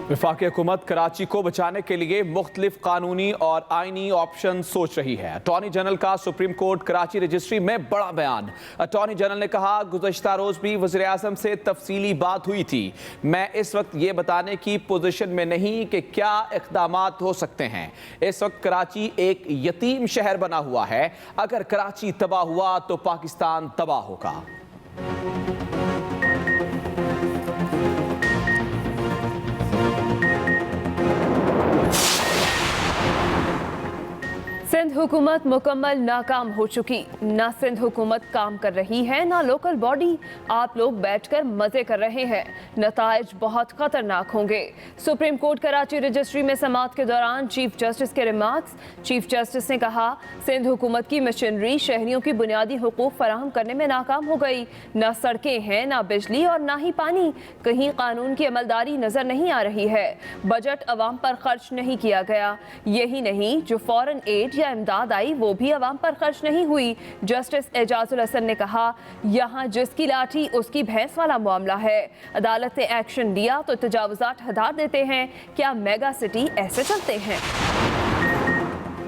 वफाकी हुकूमत कराची को बचाने के लिए मुख्तलिफ कानूनी और आइनी ऑप्शन सोच रही है। अटॉर्नी जनरल का सुप्रीम कोर्ट कराची रजिस्ट्री में बड़ा बयान। अटॉर्नी जनरल ने कहा, गुज़श्ता रोज भी वज़ीर आज़म से तफसीली बात हुई थी। मैं इस वक्त ये बताने की पोजीशन में नहीं कि क्या इक़दामात हो सकते हैं। इस वक्त कराची एक यतीम शहर बना हुआ है। अगर कराची तबाह हुआ तो पाकिस्तान तबाह होगा। सिंध हुकूमत मुकम्मल नाकाम हो चुकी। ना सिंध हुकूमत काम कर रही है, ना लोकल बॉडी। आप लोग बैठकर मजे कर रहे हैं। नताइज बहुत खतरनाक होंगे। सुप्रीम कोर्ट कराची रजिस्ट्री में समाअत के दौरान चीफ जस्टिस के रिमार्क्स। चीफ जस्टिस ने कहा, सिंध हुकूमत की मशीनरी शहरियों की बुनियादी हुकूक फराहम करने में नाकाम हो गई। ना सड़कें हैं, ना बिजली और ना ही पानी। कहीं कानून की अमलदारी नजर नहीं आ रही है। बजट अवाम पर खर्च नहीं किया गया। यही नहीं, जो फॉरेन एड या इमदाद आई वो भी अवाम पर खर्च नहीं हुई। जस्टिस एजाजुल हसन ने कहा, यहाँ जिसकी लाठी उसकी भैंस वाला मामला है। अदालत ने एक्शन लिया तो तजावुजात हटा देते हैं। क्या मेगा सिटी ऐसे चलते हैं?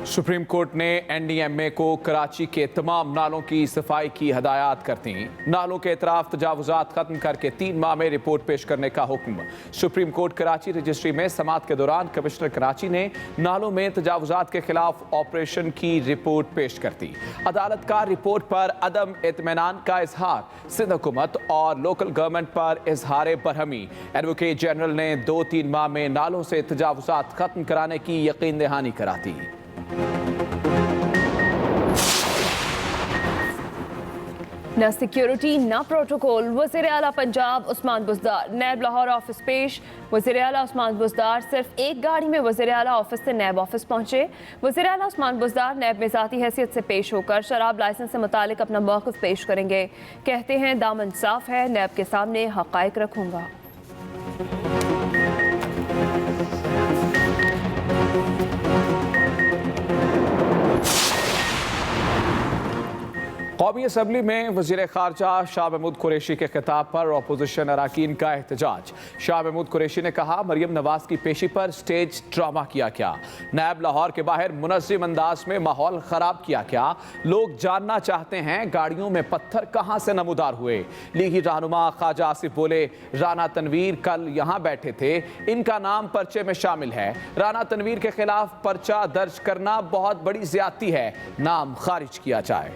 सुप्रीम कोर्ट ने NDMA को कराची के तमाम नालों की सफाई की हदायत कर दी। नालों के इतराफ तजावुजात खत्म करके 3 माह में रिपोर्ट पेश करने का हुक्म। सुप्रीम कोर्ट कराची रजिस्ट्री में समाअत के दौरान कमिश्नर कराची ने नालों में तजावुजात के खिलाफ ऑपरेशन की रिपोर्ट पेश कर दी। अदालत का रिपोर्ट पर अदम इत्मीनान का इजहार। सिंध हुकूमत और लोकल गवर्नमेंट पर इजहार बरहमी। एडवोकेट जनरल ने 2-3 माह में नालों से तजावुजात खत्म कराने की यकीन दहानी करा दी। न सिक्योरिटी न प्रोटोकॉल। वज़ीर आला पंजाब उस्मान बुज़दार नैब लाहौर ऑफिस पेश। वज़ीर आला उस्मान बुज़दार सिर्फ एक गाड़ी में वज़ीर आला ऑफिस से नैब ऑफिस पहुंचे। वज़ीर आला उस्मान बुज़दार नैब में ज़ाती हैसियत से पेश होकर शराब लाइसेंस से मुतालिक अपना मौक़िफ़ पेश करेंगे। कहते हैं, दामन साफ है, नैब के सामने हक़ाइक़ रखूंगा। कौमी असम्बली में वज़ीर ख़ारजा शाह महमूद कुरैशी के खिताब पर अपोजिशन अरकान का एहतजाज। शाह महमूद कुरैशी ने कहा, मरियम नवाज की पेशी पर स्टेज ड्रामा किया क्या? नैब लाहौर के बाहर मुनज़्ज़म अंदाज में माहौल ख़राब किया क्या? लोग जानना चाहते हैं, गाड़ियों में पत्थर कहाँ से नमूदार हुए? लीगी रहनुमा ख्वाजा आसिफ बोले, राना तनवीर कल यहाँ बैठे थे, इनका नाम पर्चे में शामिल है। राना तनवीर के खिलाफ पर्चा दर्ज करना बहुत बड़ी ज़्यादती है, नाम खारिज किया जाए।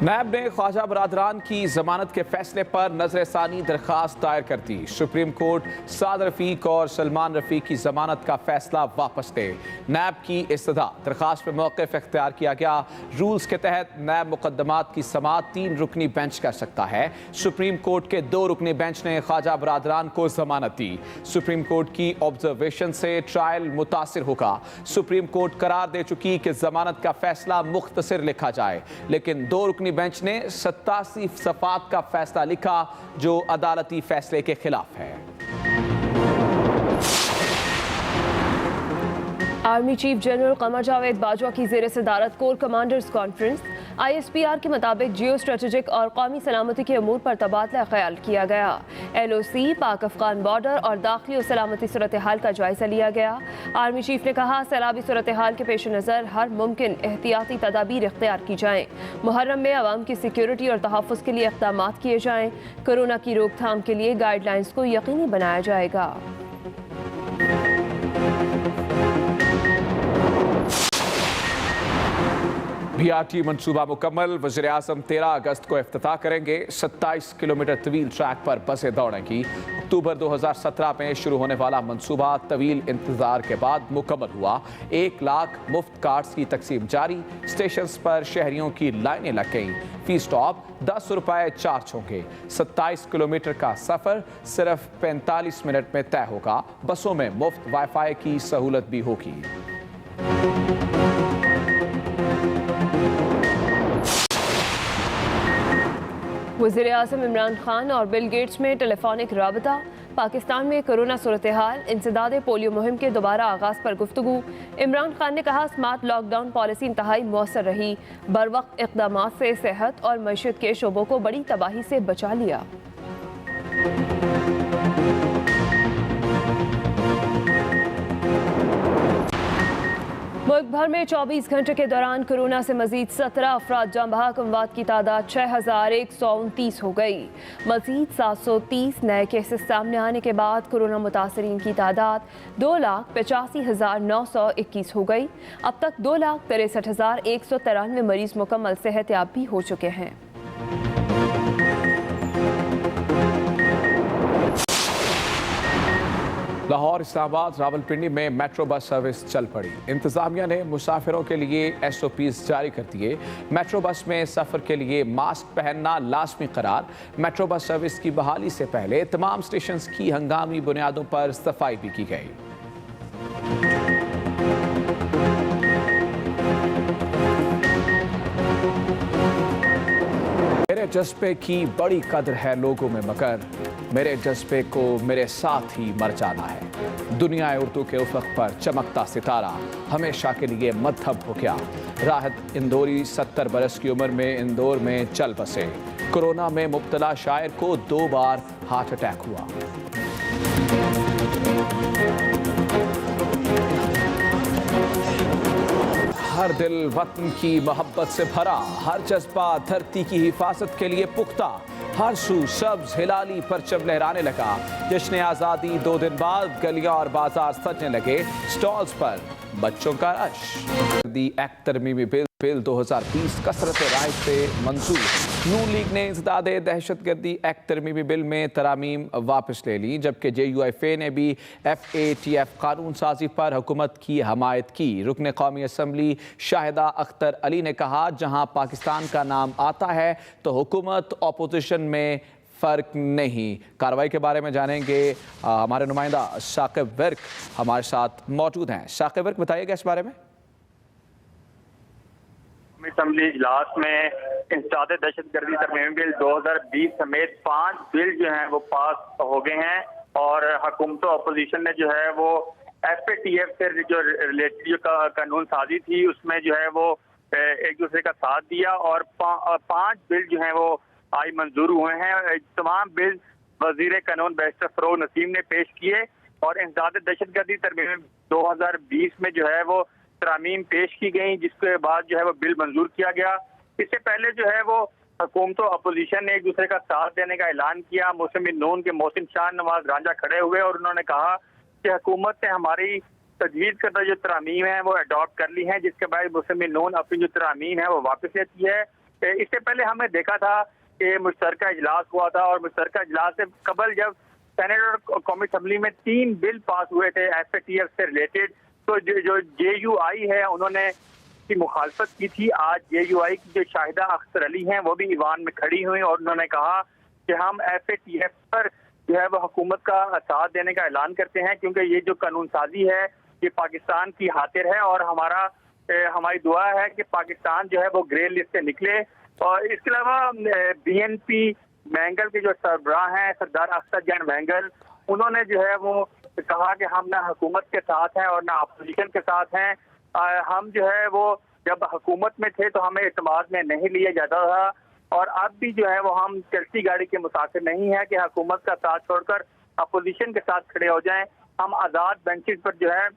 नैब ने ख्वाजा बरादरान की जमानत के फैसले पर नजरसानी दरखास्त दायर कर दी। सुप्रीम कोर्ट साद रफीक और सलमान रफीक की जमानत का फैसला वापस ले। नैब की इस्तदा दरखास्त पर मौक़िफ़ इख्तियार किया गया। रूल्स के तहत नैब मुकदमात की समाअत 3 रुकनी बेंच कर सकता है। सुप्रीम कोर्ट के 2 रुकनी बेंच ने ख्वाजा बरादरान को जमानत दी। सुप्रीम कोर्ट की ऑब्जर्वेशन से ट्रायल मुतासिर होगा। सुप्रीम कोर्ट करार दे चुकी कि जमानत का फैसला मुख्तसर लिखा जाए, लेकिन 2 रुकनी बेंच ने 87 सफ़ात का फैसला लिखा जो अदालती फैसले के खिलाफ है। Army chief general Qamar Javed Bajwa की ज़ेर सदारत कोर कमांडर्स कॉन्फ्रेंस। ISPR के मुताबिक जियो स्ट्रेटेजिक और कौमी सलामती के अमूर पर तबादला ख्याल किया गया। LOC, पाक अफगान बॉर्डर और दाखिली और सलामती सूरत हाल का जायजा लिया गया। आर्मी चीफ ने कहा, सैलाबी सूरत हाल के पेश नज़र हर मुमकिन एहतियाती तदाबीर इख्तियार की जाएँ। मुहर्रम में आवाम की सिक्योरिटी और तहफ़्फ़ुज़ के लिए इक़दामात किए जाएँ। कोरोना की रोकथाम के लिए गाइडलाइंस को यकीनी बनाया जाएगा। BRT मनसूबा मुकम्मल। वज़ीर आज़म 13 अगस्त को इफ्तिताह करेंगे। 27 किलोमीटर तवील ट्रैक पर बसें दौड़ेंगी। अक्टूबर 2017 में शुरू होने वाला मनसूबा तवील इंतजार के बाद मुकम्मल हुआ। 1 लाख मुफ्त कार्ड्स की तकसीम जारी। स्टेशन पर शहरियों की लाइनें लग गईं। फी स्टॉप 10 रुपये चार्ज होंगे। 27 किलोमीटर का सफ़र सिर्फ 45 मिनट में तय होगा। बसों में मुफ्त वाईफाई की सहूलत भी होगी। वज़ीर आज़म इमरान खान और बिल गेट्स में टेलीफोनिक राबता। पाकिस्तान में कोरोना सूरत हाल, इंसदाद पोलियो मुहिम के दोबारा आगाज पर गुफ्तगू। इमरान खान ने कहा स्मार्ट लॉकडाउन पॉलिसी इंतहाई मौसर रही, बरवक्त इक़दामात से सेहत और मईशत के शोबों को बड़ी तबाही से बचा लिया। मुल्क भर में 24 घंटे के दौरान कोरोना से मजीद 17 अफराद जाँ बहक, अमवात की तादाद 6129 हो गई। मजीद 730 नए केसेस सामने आने के बाद कोरोना मुतासरीन की तादाद 2,85,921 हो गई। अब तक 2,63,193 मरीज मुकम्मल सेहतयाब भी हो चुके हैं। लाहौर, इस्लामाबाद, रावलपिंडी में मेट्रो बस सर्विस चल पड़ी। इंतजामिया ने मुसाफिरों के लिए SOPs जारी कर दिए। मेट्रो बस में सफ़र के लिए मास्क पहनना लाजमी करार। मेट्रो बस सर्विस की बहाली से पहले तमाम स्टेशन की हंगामी बुनियादों पर सफाई भी की गई। मेरे जज्बे की बड़ी कदर है लोगों में, मगर मेरे जज्बे को मेरे साथ ही मर जाना है। दुनिया उर्दू के उफक पर चमकता सितारा हमेशा के लिए मद्धम हो गया। राहत इंदौरी 70 बरस की उम्र में इंदौर में चल बसे। कोरोना में मुब्तला शायर को 2 बार हार्ट अटैक हुआ। हर दिल वतन की मोहब्बत से भरा, हर जज्बा धरती की हिफाजत के लिए पुख्ता। हर सू सब्ज हिलाली परचम लहराने लगा। जश्न आज़ादी 2 दिन बाद गलियां और बाजार सजने लगे। स्टॉल्स पर बच्चों का रश। दी एक्ट तरमीमी बिल 2020 कसरत राय से मंजूर। नून लीग ने इंसदाद दहशतगर्दी एक्ट तरमीमी बिल में तरामीम वापस ले ली, जबकि JUIFA ने भी FATF कानून साजी पर हुकूमत की हमायत की। रुकन कौमी असम्बली शाहिदा अख्तर अली ने कहा जहां पाकिस्तान का नाम आता है तो हुकूमत अपोजिशन में फ़र्क नहीं। कार्रवाई के बारे में जानेंगे हमारे नुमाइंदा शाकिब विर्क हमारे साथ मौजूद हैं। शाकिब विर्क, बताइएगा इस बारे में। असम्बली इजलास में इंसदाद दहशतगर्दी तरमीमी बिल 2020 समेत 5 बिल जो हैं वो पास हो गए हैं और हुकूमत अपोजिशन ने जो है वो FATF से जो रिलेटेड जो कानून साजी थी उसमें जो है वो एक दूसरे का साथ दिया और 5 बिल जो हैं वो आज मंजूर हुए हैं। तमाम बिल वजीर कानून बैरिस्टर फरोग नसीम ने पेश किए और इंसदाद दहशतगर्दी तरमीमी 2020 में जो है वो तरामीम पेश की गई, जिसके बाद जो है वो बिल मंजूर किया गया। इससे पहले जो है वो हुकूमत अपोजिशन ने एक दूसरे का साथ देने का ऐलान किया। मुस्लिम नून के मोहसिन शाह नवाज रांझा खड़े हुए और उन्होंने कहा कि हुकूमत ने हमारी तजवीज़ करदा जो तरामीम है वो अडॉप्ट कर ली है, जिसके बाद मुस्लिम नून अपनी जो तरामीम है वो वापस लेती है। इससे पहले हमने देखा था कि मुश्तरका इजलास हुआ था और मुश्तरका इजलास से कबल जब सेनेट और कौमी असम्बली में 3 बिल पास हुए थे FATF से रिलेटेड, तो जो JUI है उन्होंने की मुखालफत की थी। आज JUI की जो शाहिदा अख्तर अली हैं वो भी ईवान में खड़ी हुई और उन्होंने कहा कि हम FATF पर जो है वो हुकूमत का साथ देने का ऐलान करते हैं, क्योंकि ये जो कानून साजी है ये पाकिस्तान की खातिर है और हमारी दुआ है कि पाकिस्तान जो है वो ग्रे लिस्ट से निकले। और इसके अलावा BNP मैंगल के जो सरबराह हैं सरदार अख्तर जान मैंगल, उन्होंने जो है वो कहा कि हम ना हुकूमत के साथ हैं और ना अपोजिशन के साथ हैं। हम जो है वो जब हुकूमत में थे तो हमें इत्मीनान में नहीं लिया जाता था और अब भी जो है वो हम चलती गाड़ी के मुसाफिर नहीं है कि हुकूमत का साथ छोड़कर अपोजिशन के साथ खड़े हो जाएं। हम आज़ाद बेंचेस पर जो है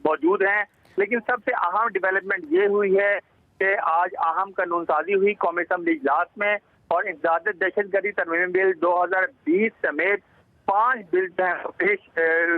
मौजूद हैं। लेकिन सबसे अहम डेवलपमेंट ये हुई है कि आज अहम कानून साजी हुई कौमी असम्बली इजलास में और इंसदाद दहशतगर्दी तरमीमी बिल 2020 समेत 5 बिल पेश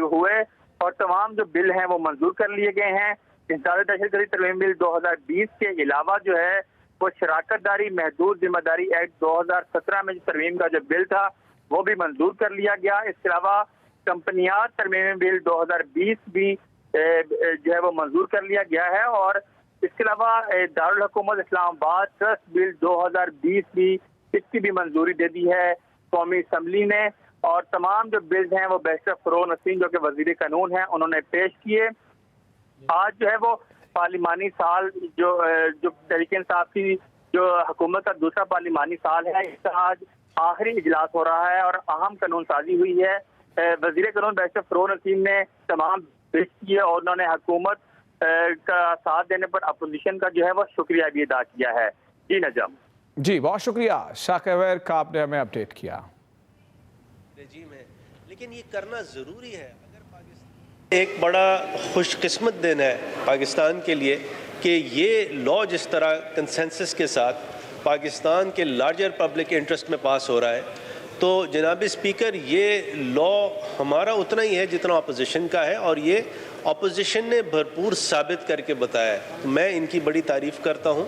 हुए और तमाम जो बिल हैं वो मंजूर कर लिए गए हैं। इंसदाद दहशतगर्दी तरमीमी बिल 2020 के अलावा जो है वो शराकतदारी महदूद जिम्मेदारी एक्ट 2017 में जो तरमीम का जो बिल था वो भी मंजूर कर लिया गया। इसके अलावा कंपनियात तरमीमी बिल 2020 भी जो है वो मंजूर कर लिया गया है और इसके अलावा दारुल हुकूमत इस्लामाबाद ट्रस्ट बिल 2020 भी इसकी भी मंजूरी दे दी है कौमी असम्बली ने। और तमाम जो बिल्स हैं वो बैरिस्टर फरोग नसीम जो कि वजीर कानून हैं उन्होंने पेश किए। आज जो है वो पार्लिमानी साल जो तहरीक इंसाफ की जो हुकूमत का दूसरा पार्लिमानी साल है, इसका आज आखिरी इजलास हो रहा है और अहम कानून साजी हुई है। वजीर कानून बैरिस्टर फरोज नसीम ने तमाम पेश किए और उन्होंने हुकूमत का साथ देने पर अपोजिशन का जो है वो शुक्रिया भी अदा किया है। जी नजम। जी बहुत शुक्रिया शाकिर का, आपने हमें अपडेट किया। रजीम है, लेकिन ये करना ज़रूरी है। अगर पाकिस्तान एक बड़ा खुशकिस्मत दिन है पाकिस्तान के लिए कि ये लॉ जिस तरह कंसेंसस के साथ पाकिस्तान के लार्जर पब्लिक इंटरेस्ट में पास हो रहा है, तो जनाब स्पीकर ये लॉ हमारा उतना ही है जितना अपोजिशन का है, और ये अपोजिशन ने भरपूर साबित करके बताया है। तो मैं इनकी बड़ी तारीफ़ करता हूँ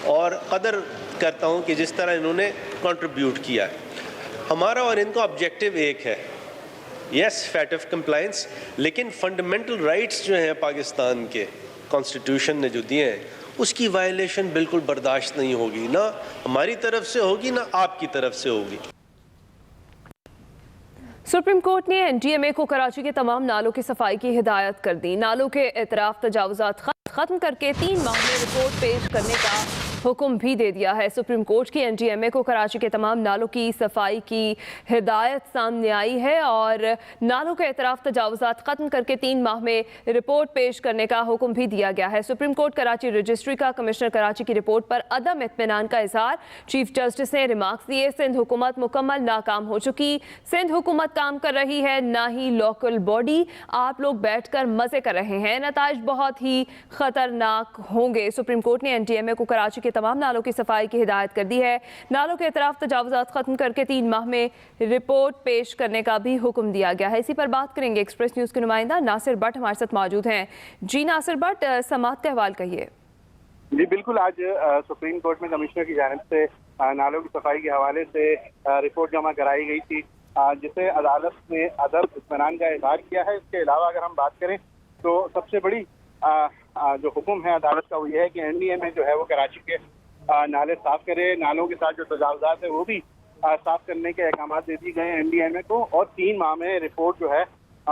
और कदर करता हूँ कि जिस तरह इन्होंने कंट्रीब्यूट किया है। हमारा और इनका ऑब्जेक्टिव एक है, यस फैट ऑफ कंप्लायंस, लेकिन फंडामेंटल राइट्स जो हैं पाकिस्तान के कॉन्स्टिट्यूशन ने जो दिए हैं उसकी वायलेशन बिल्कुल बर्दाश्त नहीं होगी, ना हमारी तरफ से होगी ना आपकी तरफ से होगी। सुप्रीम कोर्ट ने एनडीएमए को कराची के तमाम नालों की सफाई की हिदायत कर दी। नालों के एतराफ तजावुजात खत्म करके 3 माह में रिपोर्ट पेश करने का हुक्म भी दे दिया है। सुप्रीम कोर्ट की एनडीएमए को कराची के तमाम नालों की सफाई की हिदायत सामने आई है और नालों के एतराफ तजावुजात खत्म करके 3 माह में रिपोर्ट पेश करने का हुक्म भी दिया गया है। सुप्रीम कोर्ट कराची रजिस्ट्री का कमिश्नर कराची की रिपोर्ट पर अदम इत्मीनान का इजहार। चीफ जस्टिस ने रिमार्क्स दिए, सिंध हुकूमत मुकम्मल नाकाम हो चुकी, सिंध हुकूमत काम कर रही है, ना ही लोकल बॉडी, आप लोग बैठकर मजे कर रहे हैं, नताइज बहुत ही खतरनाक होंगे। सुप्रीम कोर्ट ने एनडीएमए को कराची के तमाम नालों की सफाई की हिदायत कर दी है। नालों के इतराफ तजावुजात खत्म करके 3 माह में रिपोर्ट पेश करने का भी हुक्म दिया गया है। इसी पर बात करेंगे, एक्सप्रेस न्यूज के नुमाइंदा नासिर भट्ट हमारे साथ मौजूद हैं। जी नासिर भट्ट, समाअत का हवाल कहिए। जी बिल्कुल, आज सुप्रीम कोर्ट में कमिश्नर की जानिब से नालों की सफाई के हवाले से रिपोर्ट जमा कराई गई थी, जिसे अदालत ने अदम इत्मीनान का इजहार किया है। इसके अलावा अगर हम बात करें तो सबसे बड़ी जो हुक्म है अदालत का वो ये है कि एनडीएमए जो है वो कराची के नाले साफ करे, नालों के साथ जो तजावुजात है वो भी साफ करने के अहकाम दे दिए गए एनडीएमए को, और 3 माह में रिपोर्ट जो है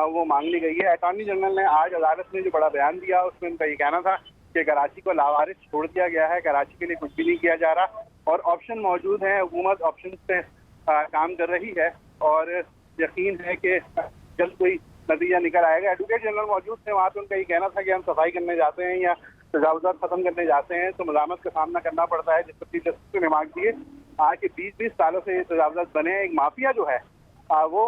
वो मांग ली गई है। अटॉर्नी जनरल ने आज अदालत में जो बड़ा बयान दिया उसमें उनका ये कहना था कि कराची को लावारिस छोड़ दिया गया है, कराची के लिए कुछ भी नहीं किया जा रहा और ऑप्शन मौजूद है, हुकूमत ऑप्शन पे काम कर रही है और यकीन है कि जल्द कोई नतीजा निकल आएगा। एडवोकेट जनरल मौजूद थे, वहाँ पे उनका ये कहना था कि हम सफाई करने जाते हैं या तजावुजात खत्म करने जाते हैं तो मज़ामत का सामना करना पड़ता है, जिस पर चीफ जस्टिस ने रिमार्क दिए आज के 20-20 सालों से ये तजावुजात बने हैं। एक माफिया जो है वो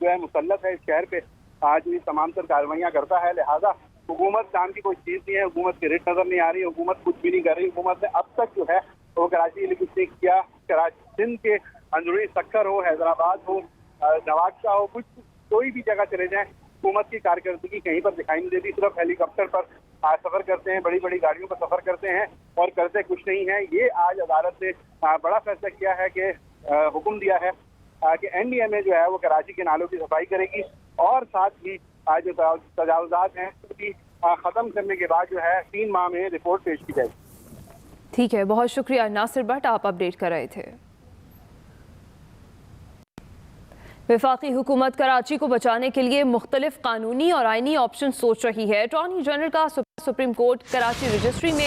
जो है मुसल्लत है इस शहर पे, आज ये तमाम तर कार्रवाइयाँ करता है, लिहाजा हुकूमत काम की कोई चीज़ नहीं है, हुकूमत की रिट नजर नहीं आ रही, हुकूमत कुछ भी नहीं कर रही। हुकूमत ने अब तक जो है वो कराची के लिए कुछ नहीं किया। कराची सिंध के अंदरूनी सक्कर हो, हैदराबाद हो, नवाबशाह हो, कुछ कोई भी जगह चले जाएं, हुकूमत की कारकर्दगी कहीं पर दिखाई नहीं देती। सिर्फ हेलीकॉप्टर पर सफर करते हैं, बड़ी बड़ी गाड़ियों पर सफर करते हैं और करते कुछ नहीं है। ये आज अदालत ने बड़ा फैसला किया है कि हुक्म दिया है कि एनडीएमए जो है वो कराची के नालों की सफाई करेगी और साथ ही आज जो तजावुजात हैं उसकी खत्म करने के बाद जो है 3 माह में रिपोर्ट पेश की जाएगी। ठीक है, बहुत शुक्रिया नासिर भट्ट, आप अपडेट कर रहे थे। वफाकी हुकूमत कराची को बचाने के लिए मुख्तलिफ कानूनी और आइनी ऑप्शन सोच रही है। अटॉर्नी जनरल का सुप्रीम कोर्ट कराची रजिस्ट्री में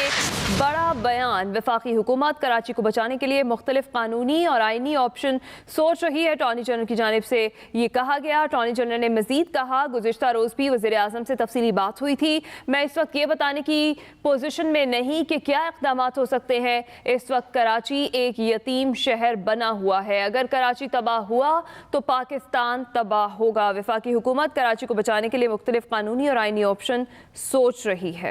बड़ा बयान। वफाकी हुकूमत कराची को बचाने के लिए मुख्तलिफ कानूनी और आइनी ऑप्शन सोच रही है। अटॉर्नी जनरल की जानिब से ये कहा गया। अटॉर्नी जनरल ने मजीद कहा, गुज़िश्ता रोज़ भी वज़ीर आज़म से तफसीली बात हुई थी। मैं इस वक्त ये बताने की पोजीशन में नहीं कि क्या इक़दाम हो सकते हैं। इस वक्त कराची एक यतीम शहर बना हुआ है, अगर कराची तबाह हुआ तो पाकिस्तान तबाह होगा। वफाकी हुकूमत कराची को बचाने के लिए मुख्तलिफ कानूनी और आइनी ऑप्शन सोच रही है।